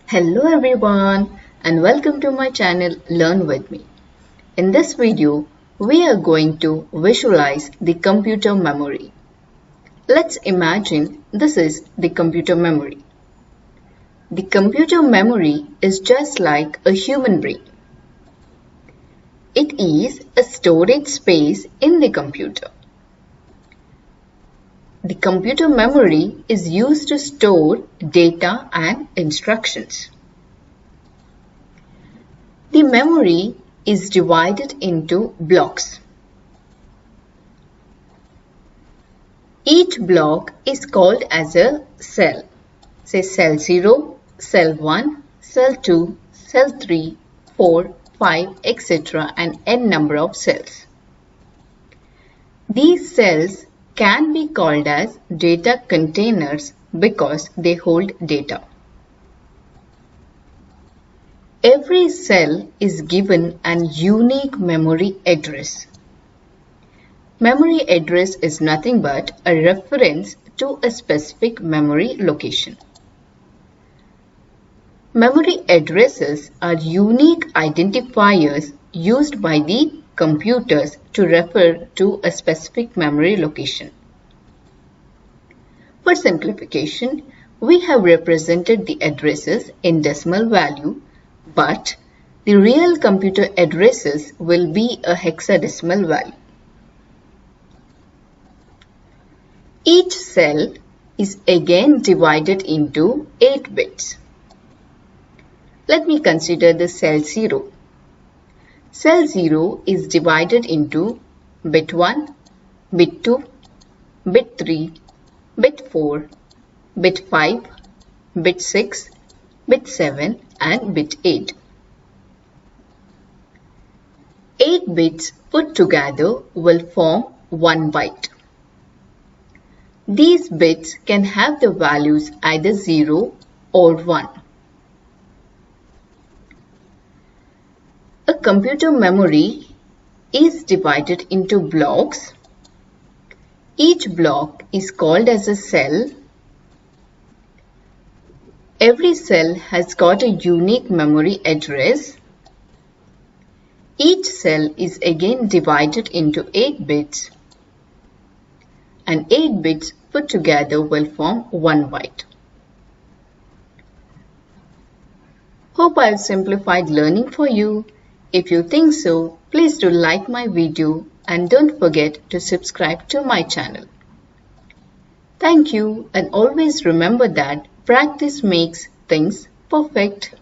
Hello everyone and welcome to my channel Learn With Me. In this video, we are going to visualize the computer memory. Let's imagine this is the computer memory. The computer memory is just like a human brain. It is a storage space in the computer. The computer memory is used to store data and instructions. The memory is divided into blocks. Each block is called as a cell. Say cell 0, cell 1, cell 2, cell 3, 4, 5, etc. and n number of cells. These cells can be called as data containers because they hold data. Every cell is given an unique memory address. Memory address is nothing but a reference to a specific memory location. Memory addresses are unique identifiers used by the computers to refer to a specific memory location. For simplification, we have represented the addresses in decimal value, but the real computer addresses will be a hexadecimal value. Each cell is again divided into 8 bits. Let me consider the cell 0. Cell 0 is divided into bit 1, bit 2, bit 3, bit 4, bit 5, bit 6, bit 7 and bit 8. 8 bits put together will form 1 byte. These bits can have the values either 0 or 1. A computer memory is divided into blocks. Each block is called as a cell. Every cell has got a unique memory address. Each cell is again divided into 8 bits, and 8 bits put together will form 1 byte. Hope I've simplified learning for you. If you think so, please do like my video and don't forget to subscribe to my channel. Thank you, and always remember that practice makes things perfect.